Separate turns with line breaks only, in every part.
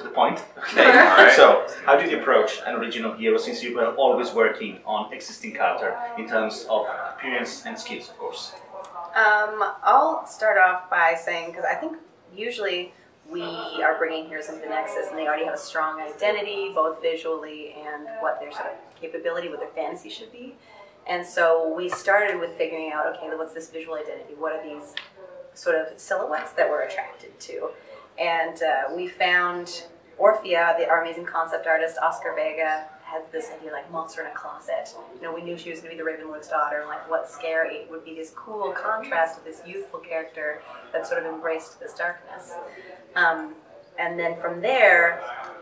the point.
Okay. All right.
So, how do you approach an original hero since you were always working on existing character in terms of appearance and skills, of course?
I'll start off by saying, because I think usually we are bringing heroes into Nexus and they already have a strong identity, both visually and what their sort of capability, what their fantasy should be. And so we started with figuring out, okay, what's this visual identity? What are these sort of silhouettes that we're attracted to? And we found Orphea, our amazing concept artist, Oscar Vega, had this idea like monster in a closet. You know, we knew she was going to be the Raven Lord's daughter, and like what's scary would be this cool contrast of this youthful character that sort of embraced this darkness. And then from there,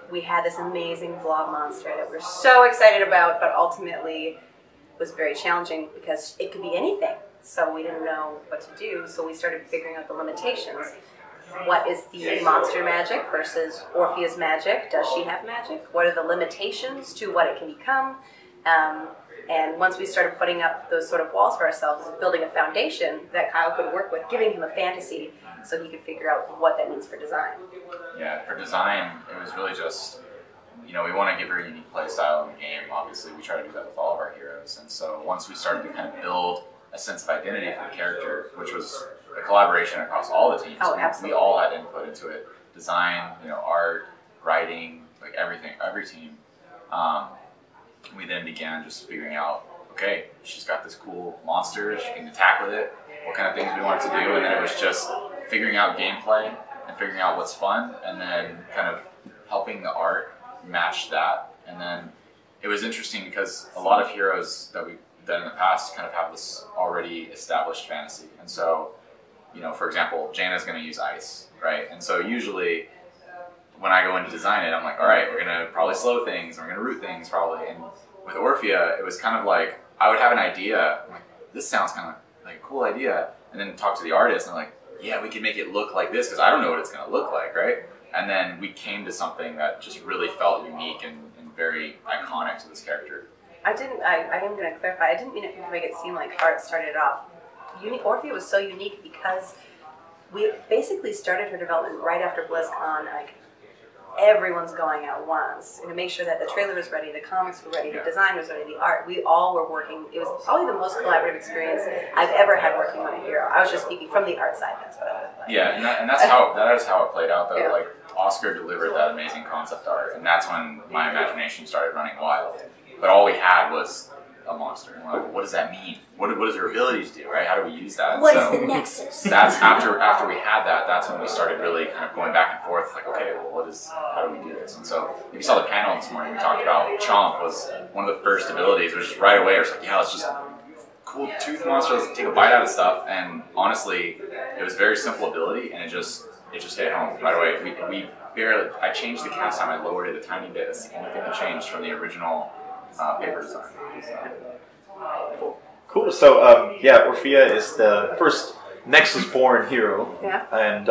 we had this amazing blob monster that we're so excited about, but ultimately was very challenging because it could be anything. So we didn't know what to do, so we started figuring out the limitations. What is the monster magic versus Orphea's magic? Does she have magic? What are the limitations to what it can become? And once we started putting up those sort of walls for ourselves, building a foundation that Kyle could work with, giving him a fantasy so he could figure out what that means for design.
Yeah, for design, it was really just, you know, we want to give her a unique play style in the game. Obviously, we try to do that with all of our heroes. And so once we started to kind of build a sense of identity for the character, which was a collaboration across all the teams.
Oh, absolutely.
We all had input into it. Design, you know, art, writing, like everything, every team. We then began just figuring out, okay, she's got this cool monster, she can attack with it, what kind of things we wanted to do, and then it was just figuring out gameplay and figuring out what's fun, and then kind of helping the art match that. And then it was interesting because a lot of heroes that we've done in the past kind of have this already established fantasy. And so, you know, for example, Jaina's going to use ice, right? And so usually when I go in to design it, I'm like, all right, we're going to probably slow things, we're going to root things probably. And with Orphea, it was kind of like, I would have an idea, I'm like, this sounds kind of like a cool idea, and then talk to the artist, and I'm like, yeah, we can make it look like this, because I don't know what it's going to look like, right? And then we came to something that just really felt unique and very iconic to this character.
I am going to clarify, I didn't mean it to make it seem like how it started off. Orphea was so unique because we basically started her development right after Blizzcon. Like, everyone's going at once and to make sure that the trailer was ready, the comics were ready, the design was ready, the art. We all were working. It was probably the most collaborative experience I've ever had working on a hero. I was just speaking from the art side. That's what I was like.
Yeah, and that is how it played out though. Yeah. Like, Oscar delivered that amazing concept art, and that's when my imagination started running wild. But all we had was a monster. And we're like, what does that mean? What does her abilities do, right? How do we use that?
What is the Nexus?
That's after we had that, that's when we started really kind of going back and forth, like, okay, well, how do we do this? And so if you saw the panel this morning, we talked about Chomp was one of the first abilities, which is right away, it's like, yeah, let's just cool tooth monster, let's take a bite out of stuff. And honestly, it was a very simple ability, and it just hit home right away. We barely, I changed the cast time, I lowered it a tiny bit. That's the only thing that changed from the original paper design.
Cool. So, yeah, Orphea is the first Nexus-born hero.
Yeah.
And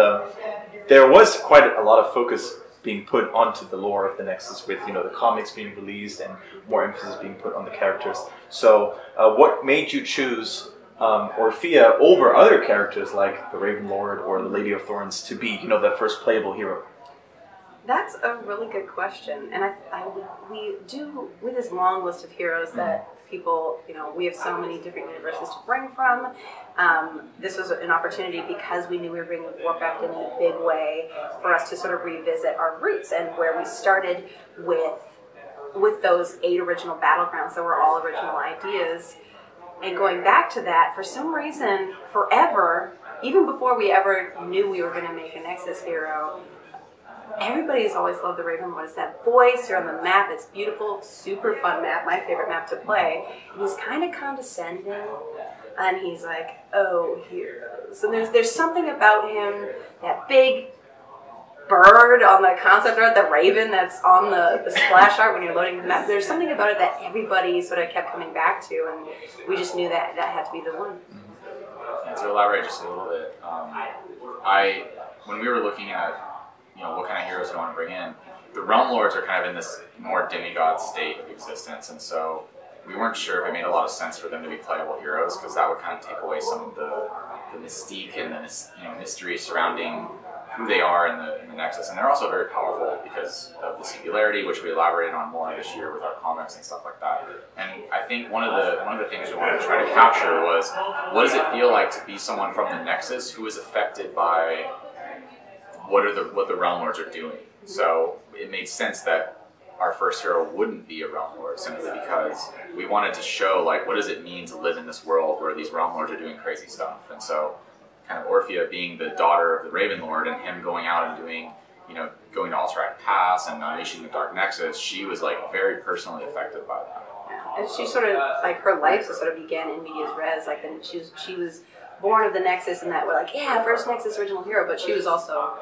there was quite a lot of focus being put onto the lore of the Nexus with, you know, the comics being released and more emphasis being put on the characters. So, what made you choose Orphea over other characters like the Raven Lord or the Lady of Thorns to be, you know, the first playable hero?
That's a really good question, and we do, with this long list of heroes that people, you know, we have so many different universes to bring from. This was an opportunity because we knew we were bringing Warcraft in a big way for us to sort of revisit our roots and where we started with those 8 original battlegrounds that were all original ideas. And going back to that, for some reason, forever, even before we ever knew we were going to make a Nexus hero, everybody's always loved the Raven Lord. It's that voice, you're on the map, it's beautiful, super fun map, my favorite map to play. And he's kind of condescending, and he's like, oh, heroes. And there's something about him, that big bird on the concept art, the raven that's on the splash art when you're loading the map. There's something about it that everybody sort of kept coming back to, and we just knew that had to be the one.
And to elaborate just a little bit, when we were looking at, you know, what kind of heroes we want to bring in, the Realm Lords are kind of in this more demigod state of existence, and so we weren't sure if it made a lot of sense for them to be playable heroes, because that would kind of take away some of the mystique and the mystery surrounding who they are in the Nexus, and they're also very powerful because of the singularity, which we elaborated on more this year with our comics and stuff like that. And I think one of the things we wanted to try to capture was, what does it feel like to be someone from the Nexus who is affected by what the Realm Lords are doing? So it made sense that our first hero wouldn't be a Realm Lord, simply because we wanted to show, like, what does it mean to live in this world where these Realm Lords are doing crazy stuff. And so kind of Orphea being the daughter of the Raven Lord and him going out and doing, going to Alterac Pass and unleashing the Dark Nexus, she was like very personally affected by that.
Yeah. And she sort of, like, her life sort of began in medias res, like, and she was born of the Nexus, and that we're like, yeah, first Nexus original hero, but she was also,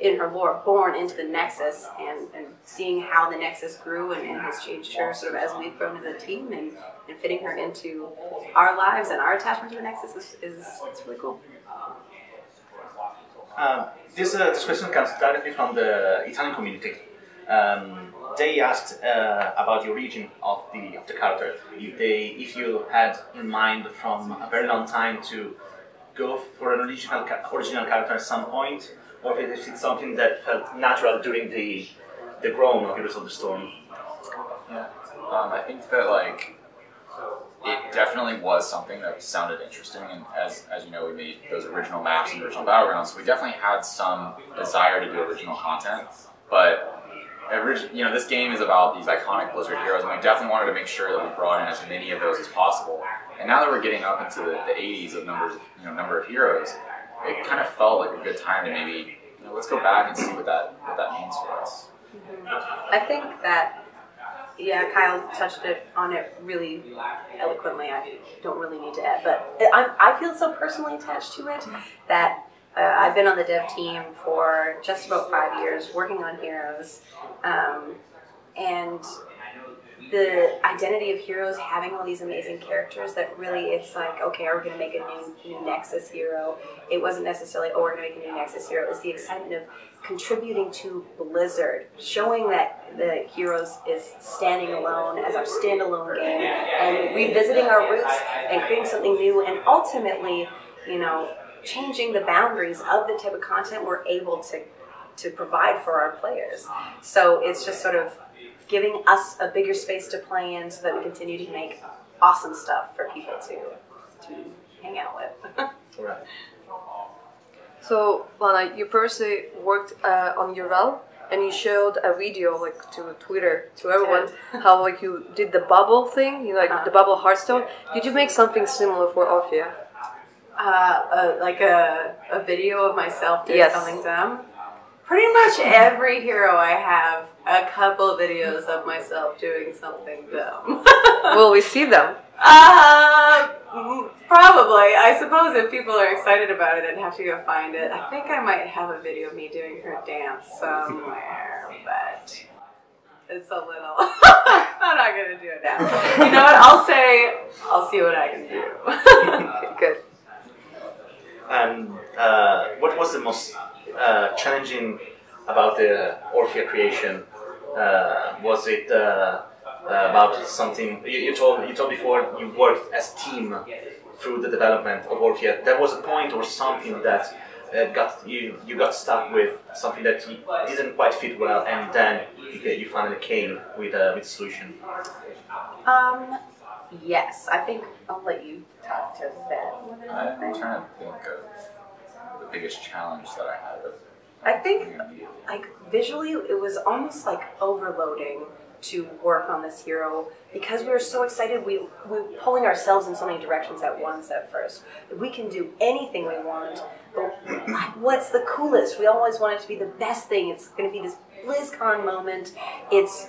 in her lore, born into the Nexus, and seeing how the Nexus grew and has changed her sort of as we've grown as a team, and fitting her into our lives and our attachment to the Nexus is really cool.
This question comes directly from the Italian community. They asked about the origin of the character. If you had in mind from a very long time to go for an original character at some point, or if it's something that felt natural during the growth of Heroes of the Storm.
Yeah, I think that, like, it definitely was something that sounded interesting, and as you know, we made those original maps and original battlegrounds, so we definitely had some desire to do original content, but this game is about these iconic Blizzard heroes, and we definitely wanted to make sure that we brought in as many of those as possible. And now that we're getting up into the 80s of number of heroes, it kind of felt like a good time to maybe, let's go back and see what that means for us.
I think that, yeah, Kyle touched on it really eloquently. I don't really need to add, but I feel so personally attached to it that I've been on the dev team for just about 5 years, working on Heroes, and the identity of Heroes having all these amazing characters that really, it's like, okay, are we going to make a new Nexus hero? It wasn't necessarily, oh, we're going to make a new Nexus hero. It was the excitement of contributing to Blizzard, showing that the Heroes is standing alone as our standalone game, and revisiting our roots and creating something new, and ultimately, changing the boundaries of the type of content we're able to provide for our players. So it's just sort of giving us a bigger space to play in so that we continue to make awesome stuff for people to hang out with.
Right.
So, Lana, you personally worked on URL, and you showed a video, like, to Twitter, to everyone, how, like, you did the bubble thing, the bubble Hearthstone. Did you make something similar for Orphea?
Like a video of myself doing something dumb? Pretty much every hero I have a couple videos of myself doing something dumb.
Will we see them?
Probably. I suppose if people are excited about it, I'd have to go find it. I think I might have a video of me doing her dance somewhere, but it's a little... I'm not going to do it now. You know what? I'll see what I can do.
Okay, good.
And what was the most challenging about the Orphea creation? Was it about something you told before you worked as a team through the development of Orphea? There was a point or something that you got stuck with, something that didn't quite fit well, and then you finally came with a solution.
Yes, I think I'll let you talk to that.
I'm trying to think of the biggest challenge that I had.
I think, like, visually, it was almost like overloading to work on this hero because we were so excited. We were pulling ourselves in so many directions at once at first. We can do anything we want, but what's the coolest? We always want it to be the best thing. It's going to be this BlizzCon moment. It's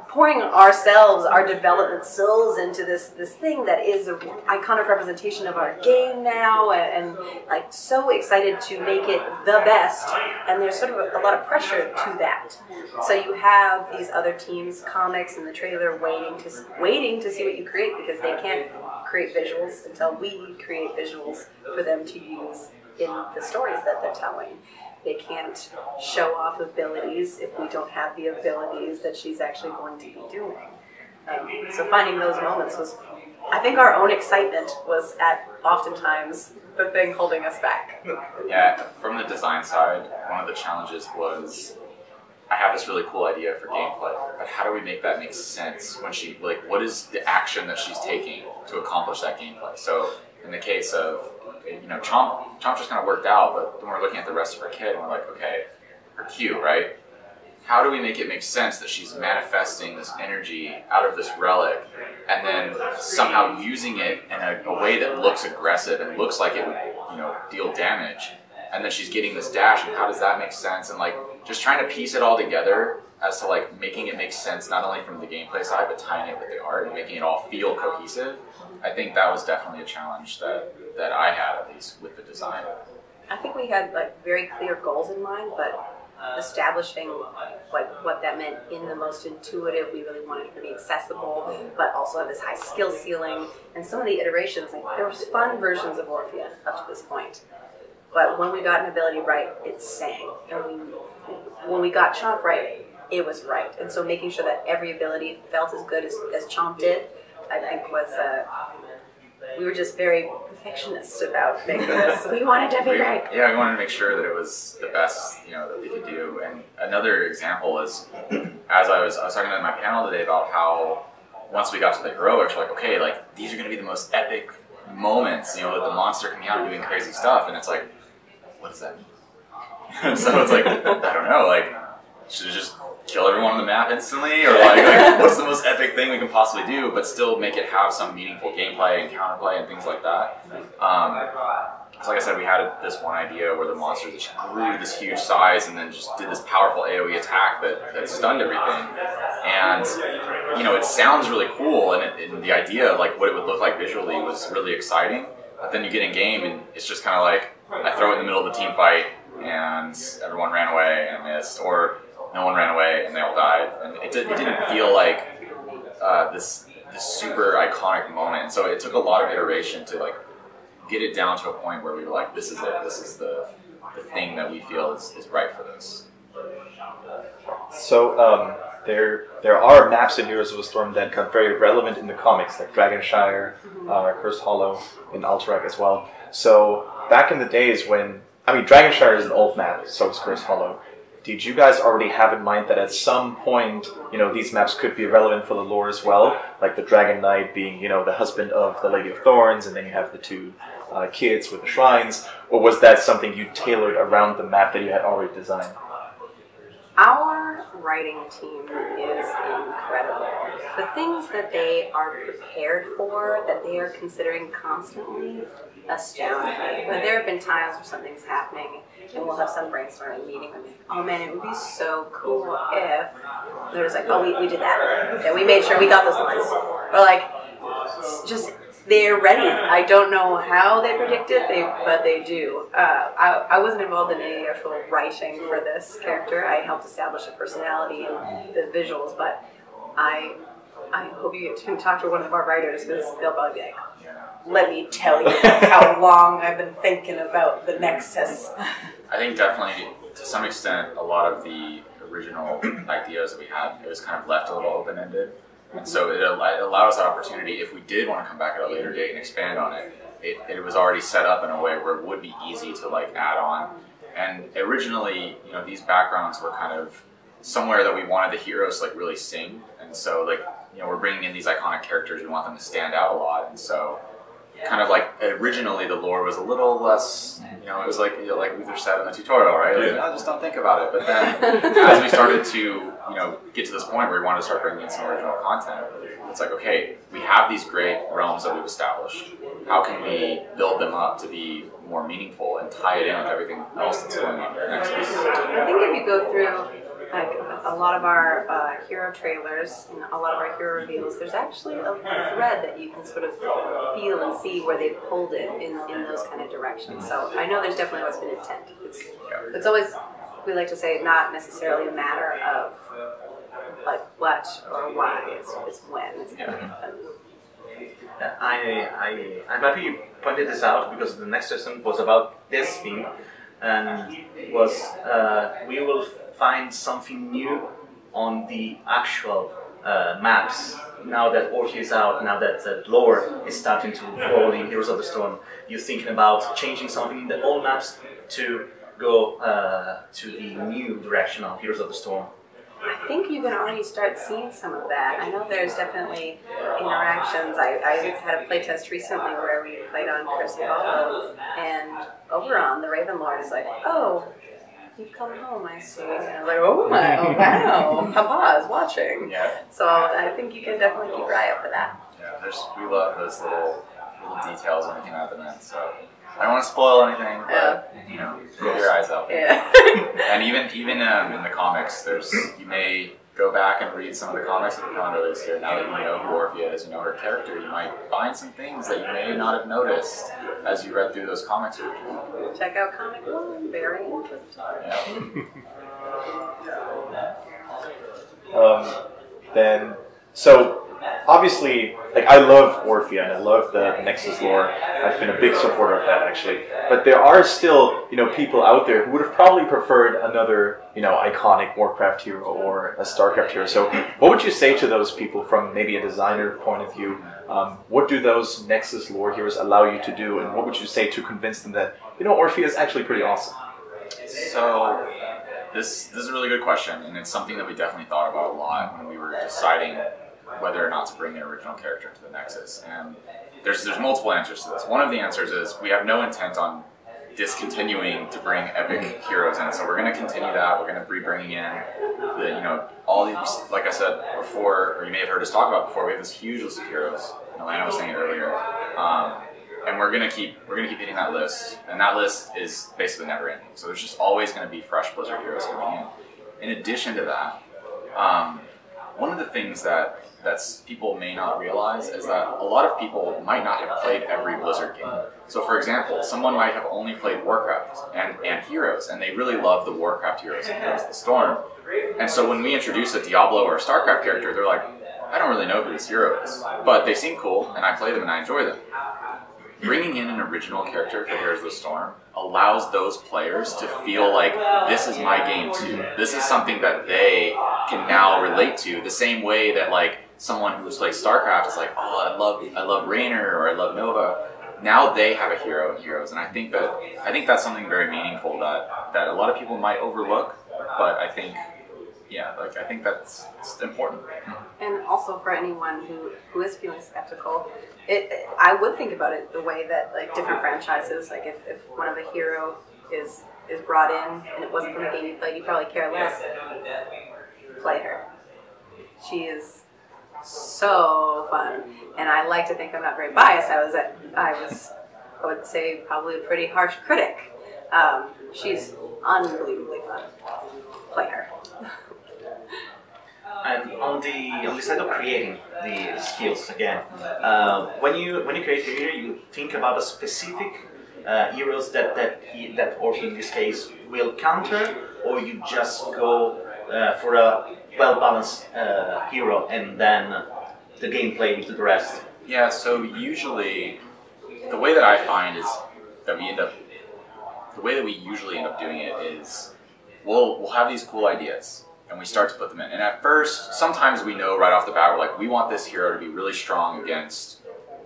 pouring ourselves, our development souls into this thing that is an iconic representation of our game now, and like so excited to make it the best, and there's sort of a lot of pressure to that. So you have these other teams, comics and the trailer, waiting to see what you create, because they can't create visuals until we create visuals for them to use in the stories that they're telling. They can't show off abilities if we don't have the abilities that she's actually going to be doing. So finding those moments was, I think our own excitement was at oftentimes the thing holding us back.
Yeah, from the design side, one of the challenges was I have this really cool idea for gameplay, but how do we make that make sense when she, like, what is the action that she's taking to accomplish that gameplay? So in the case of, you know, Chomp just kind of worked out, but when we're looking at the rest of her kit, and we're like, okay, her Q, right? How do we make it make sense that she's manifesting this energy out of this relic and then somehow using it in a way that looks aggressive and looks like it would, you know, deal damage? And then she's getting this dash, and how does that make sense? And like, just trying to piece it all together as to like making it make sense, not only from the gameplay side, but tying it with the art and making it all feel cohesive. I think that was definitely a challenge that I had, at least with the design.
I think we had like very clear goals in mind, but establishing like what that meant in the most intuitive, we really wanted it to be accessible, but also have this high skill ceiling. And some of the iterations, like there was fun versions of Orphea up to this point. But when we got an ability right, it sang. And when we got Chomp right, it was right. And so making sure that every ability felt as good as Chomp did, I think was, we were just very perfectionist about making this. We wanted to be right.
Yeah, we wanted to make sure that it was the best, you know, that we could do. And another example is, as I was talking in my panel today about how once we got to the heroics, we're like, okay, like these are going to be the most epic moments, you know, with the monster coming out and doing crazy stuff. And it's like, what does that mean? So it's like, I don't know, like, should it just kill everyone on the map instantly? Or like what's the most epic thing we can possibly do, but still make it have some meaningful gameplay and counterplay and things like that? So like I said, we had this one idea where the monster just grew to this huge size and then just did this powerful AoE attack that stunned everything. And, you know, it sounds really cool, and the idea of like what it would look like visually was really exciting. But then you get in game and it's just kind of like, I throw it in the middle of the team fight and everyone ran away and missed, or no one ran away and they all died. And it didn't feel like this super iconic moment. And so it took a lot of iteration to like get it down to a point where we were like, this is it. This is the thing that we feel is right for this.
So there are maps in Heroes of the Storm that got very relevant in the comics, like Dragonshire, Cursed Hollow, and Alterac as well. So back in the days when, I mean, Dragonshire is an old map, so is Cursed Hollow. Did you guys already have in mind that at some point, you know, these maps could be relevant for the lore as well? Like the Dragon Knight being, you know, the husband of the Lady of Thorns, and then you have the two kids with the shrines? Or was that something you tailored around the map that you had already designed?
Our writing team is incredible. The things that they are prepared for, that they are considering constantly, astound me. But there have been times where something's happening and we'll have some brainstorming meeting and be like, oh man, it would be so cool if they're just like, oh, we did that. Yeah, we made sure we got those lines. Or like, just they're ready. I don't know how they predict it, but they do. I wasn't involved in any actual writing for this character. I helped establish a personality and the visuals, but I hope you get to talk to one of our writers, because they'll probably be like, let me tell you how long I've been thinking about the Nexus.
I think definitely, to some extent, a lot of the original ideas that we had, it was kind of left a little open-ended. And so it allowed us the opportunity, if we did want to come back at a later date and expand on it, it was already set up in a way where it would be easy to like add on. And originally, you know, these backgrounds were kind of somewhere that we wanted the heroes to like really sing. And so like, you know, we're bringing in these iconic characters, we want them to stand out a lot. And so kind of like originally the lore was a little less, you know, it was like, you know, like Luther said in the tutorial, right? Like, oh, just don't think about it. But then as we started to, you know, get to this point where we wanted to start bringing in some original content, it's like, okay, we have these great realms that we've established. How can we build them up to be more meaningful and tie it in with everything else that's going on in Nexus?
I think if you go through like a lot of our hero trailers and a lot of our hero reveals, there's actually a thread that you can sort of feel and see where they've pulled it in those kind of directions. So I know there's definitely always been intent. It's always, we like to say, not necessarily a matter of like what or why, it's when it's going to happen.
I'm happy you pointed this out, because the next session was about this theme, and it was we will find something new on the actual maps, now that Orphea is out, now that the lore is starting to roll in Heroes of the Storm, you thinking about changing something in the old maps to go to the new direction of Heroes of the Storm?
I think you can already start seeing some of that. I know there's definitely interactions. I had a playtest recently where we played on Crucible, and Oberon, the Ravenlord, is like, "Oh, you've come home, I see." And I was like, "Oh my, oh wow, Papa is watching."
Yeah.
So I think you can definitely keep your eye out for that.
Yeah, we love those little details when it came out of the men, so I don't want to spoil anything, but you know, keep your eyes out.
Yeah.
And even in the comics, you may go back and read some of the comics that have come out this year. Now that you know who Orphea is, you know her character, you might find some things that you may not have noticed as you read through those comics originally.
Check out Comic 1, very interesting.
Yeah.
Then, so obviously, like, I love Orphea and I love the Nexus lore. I've been a big supporter of that, actually. But there are still, people out there who would have probably preferred another, iconic Warcraft hero or a StarCraft hero. So what would you say to those people from maybe a designer point of view? What do those Nexus lore heroes allow you to do? And what would you say to convince them that, Orphea is actually pretty awesome?
So this is a really good question, and it's something that we definitely thought about a lot when we were deciding whether or not to bring the original character into the Nexus. And there's multiple answers to this. One of the answers is we have no intent on discontinuing to bring epic heroes in. So we're going to continue that. We're going to be bringing in all these, like I said before, or you may have heard us talk about before, we have this huge list of heroes. Lana was saying it earlier. And we're gonna keep hitting that list, and that list is basically never ending. So there's just always going to be fresh Blizzard heroes coming in. In addition to that, one of the things that people may not realize is that a lot of people might not have played every Blizzard game. So for example, someone might have only played Warcraft and Heroes, and they really love the Warcraft heroes and Heroes of the Storm. And so when we introduce a Diablo or a StarCraft character, they're like, I don't really know who this hero is, but they seem cool, and I play them and I enjoy them. Bringing in an original character for Heroes of the Storm allows those players to feel like this is my game too. This is something that they can now relate to, the same way that like someone who's like StarCraft is like, oh, I love Raynor or I love Nova. Now they have a hero in Heroes, and I think that's something very meaningful that a lot of people might overlook, but I think that's important.
And also for anyone who is feeling skeptical, I would think about it the way that like different franchises, like if one of the hero is brought in and it wasn't from the game you played, you probably care less. Play her. She is so fun, and I like to think I'm not very biased. I would say probably a pretty harsh critic. She's unbelievably fun. Play her.
And on the side of creating the skills again, when you create a hero, you think about a specific heroes that Orphea in this case will counter, or you just go for a well-balanced hero and then the gameplay will do the rest.
Yeah. So usually, the way that I find is that the way that we usually end up doing it is we'll have these cool ideas. And we start to put them in. And at first, sometimes we know right off the bat, we're like, we want this hero to be really strong against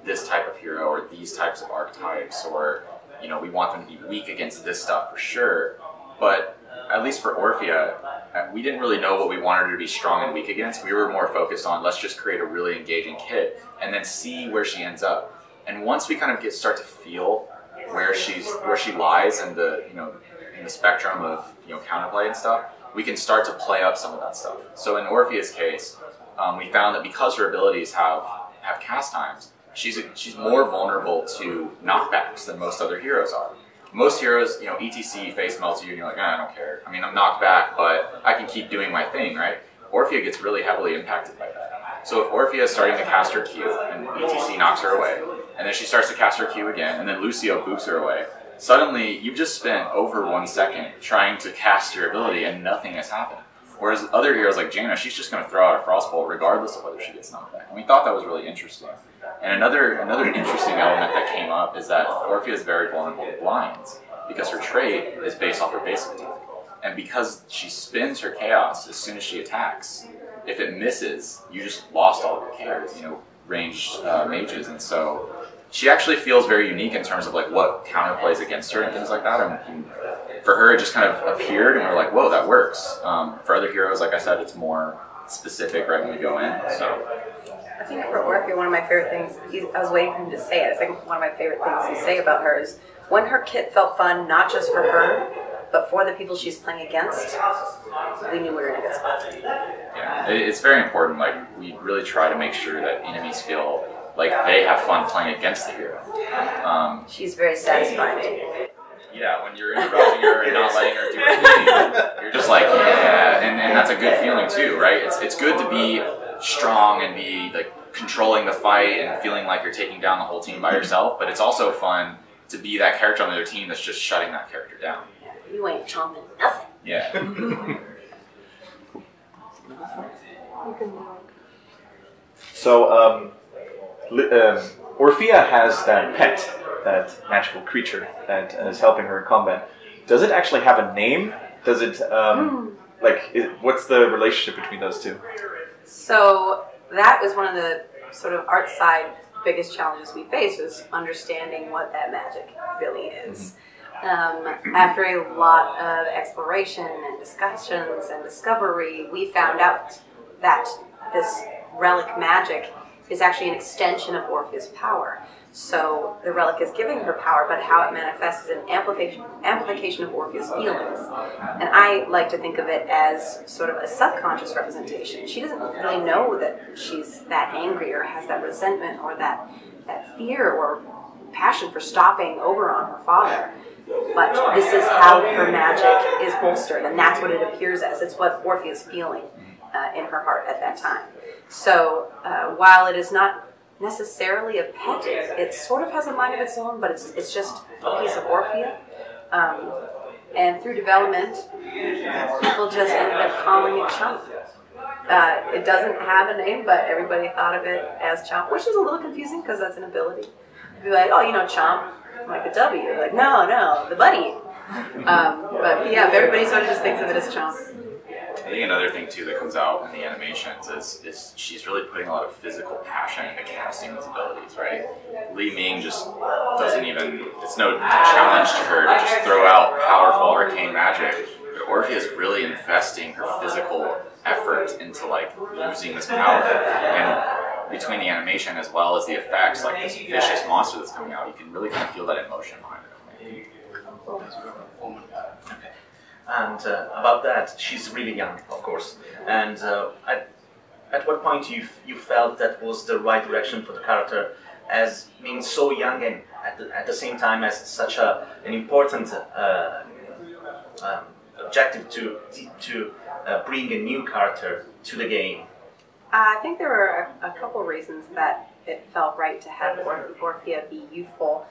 this type of hero or these types of archetypes, or we want them to be weak against this stuff for sure. But at least for Orphea, we didn't really know what we wanted her to be strong and weak against. We were more focused on let's just create a really engaging kit and then see where she ends up. And once we kind of start to feel where she lies in the in the spectrum of counterplay and stuff, we can start to play up some of that stuff. So in Orphea's case, we found that because her abilities have cast times, she's more vulnerable to knockbacks than most other heroes are. Most heroes, ETC face melts you and you're like, I don't care. I mean, I'm knocked back, but I can keep doing my thing, right? Orphea gets really heavily impacted by that. So if Orphea is starting to cast her Q and ETC knocks her away, and then she starts to cast her Q again, and then Lucio boots her away, suddenly you've just spent over 1 second trying to cast your ability and nothing has happened. Whereas other heroes like Jaina, she's just going to throw out a Frostbolt regardless of whether she gets knocked back. And we thought that was really interesting. And another interesting element that came up is that Orphea is very vulnerable to blinds because her trait is based off her basic attack. And because she spins her chaos as soon as she attacks, if it misses, you just lost all of your carries, you know, ranged mages, and so she actually feels very unique in terms of like what counterplays against her and things like that. And for her, it just kind of appeared, and we're like, whoa, that works. For other heroes, like I said, it's more specific right when we go in. So
I think for Orphea, one of my favorite things, I was waiting for him to say it, it's like one of my favorite things to say about her is when her kit felt fun, not just for her, but for the people she's playing against, we knew we were in a good spot.
yeah, it's very important. Like, we really try to make sure that enemies feel like they have fun playing against the hero.
She's very satisfying.
Yeah, when you're interrupting her and not letting her do anything, you're just like, yeah, and that's a good feeling too, right? It's good to be strong and be like controlling the fight and feeling like you're taking down the whole team by yourself, but it's also fun to be that character on the other team that's just shutting that character down.
You ain't chomping nothing.
Yeah.
So, Orphea has that pet, that magical creature that is helping her in combat. Does it actually have a name? Does it, what's the relationship between those two?
So that was one of the sort of art side biggest challenges we faced, was understanding what that magic really is. After a lot of exploration and discussions and discovery, we found out that this relic magic is actually an extension of Orphea's power. So the relic is giving her power, but how it manifests is an amplification of Orphea's feelings. And I like to think of it as sort of a subconscious representation. She doesn't really know that she's that angry or has that resentment or that fear or passion for stopping over on her father. But this is how her magic is bolstered, and that's what it appears as. It's what Orphea is feeling in her heart at that time. So while it is not necessarily a pet, it sort of has a mind of its own, but it's just a piece of Orphea. And through development, people just ended up calling it Chomp. It doesn't have a name, but everybody thought of it as Chomp, which is a little confusing because that's an ability. You'd be like, oh, you know Chomp, like a W. Like, no, the buddy. But yeah, everybody sort of just thinks of it as Chomp.
I think another thing too that comes out in the animations is she's really putting a lot of physical passion into casting these abilities, right? Li Ming just doesn't even, it's no challenge to her to just throw out powerful arcane magic. But Orphea is really investing her physical effort into like using this power. And between the animation as well as the effects, like this vicious monster that's coming out, you can really kind of feel that emotion behind it.
Okay. And about that, she's really young, of course. And at what point you felt that was the right direction for the character, as being so young and at the same time as such an important objective to bring a new character to the game?
I think there were a couple reasons that it felt right to have Orphea be youthful.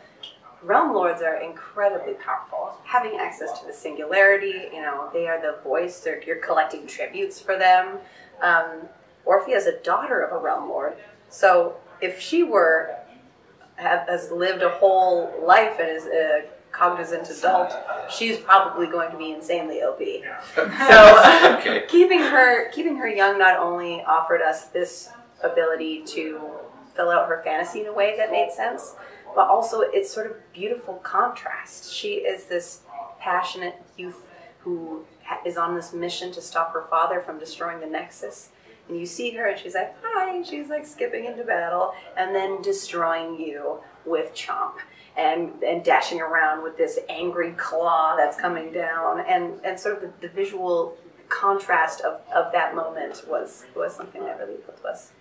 Realm Lords are incredibly powerful. Having access to the singularity, they are the voice, you're collecting tributes for them. Orphea is a daughter of a Realm Lord, so if she has lived a whole life and is a cognizant adult, she's probably going to be insanely OP. So
Okay.
keeping her young not only offered us this ability to fill out her fantasy in a way that made sense, but also it's sort of beautiful contrast. She is this passionate youth who is on this mission to stop her father from destroying the Nexus. And you see her and she's like, hi, and she's like skipping into battle and then destroying you with Chomp and dashing around with this angry claw that's coming down. And sort of the visual contrast of that moment was something that really appealed to us.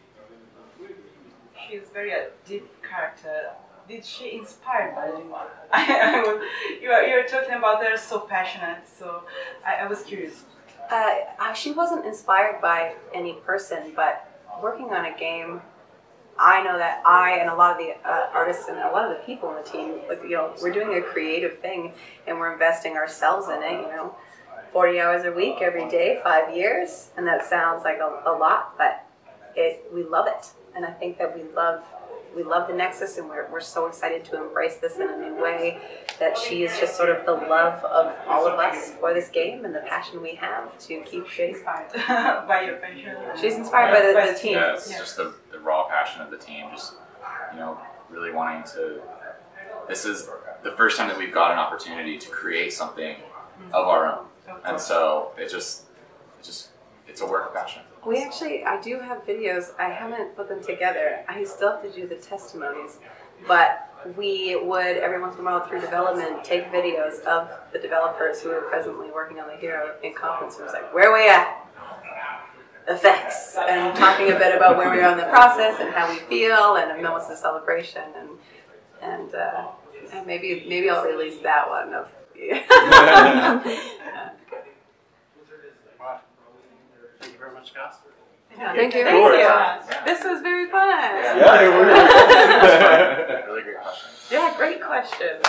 She's very a deep character. Did she inspire by anyone? You were talking about her so passionate, so I was curious.
She wasn't inspired by any person, but working on a game, I know that I and a lot of the artists and a lot of the people on the team, we're doing a creative thing and we're investing ourselves in it, 40 hours a week every day, 5 years, and that sounds like a lot, but we love it. And I think that we love we love the Nexus, and we're so excited to embrace this in a new way. That she is just sort of the love of all of us for this game and the passion we have to keep creating.
Inspired by your passion.
She's inspired by the team.
Yeah, it's just the raw passion of the team. Just really wanting to. This is the first time that we've got an opportunity to create something of our own, and so it's a work of passion.
I do have videos. I haven't put them together. I still have to do the testimonies, but we would every once in a while through development take videos of the developers who are presently working on the hero in conference rooms, like where we at, effects, and talking a bit about where we are in the process and how we feel, and then what's the celebration, and maybe I'll release that one of.
Thank you very much, guys.
Thank you.
Thank you. This was very fun.
Yeah, it was.
Really great question.
Yeah, great questions.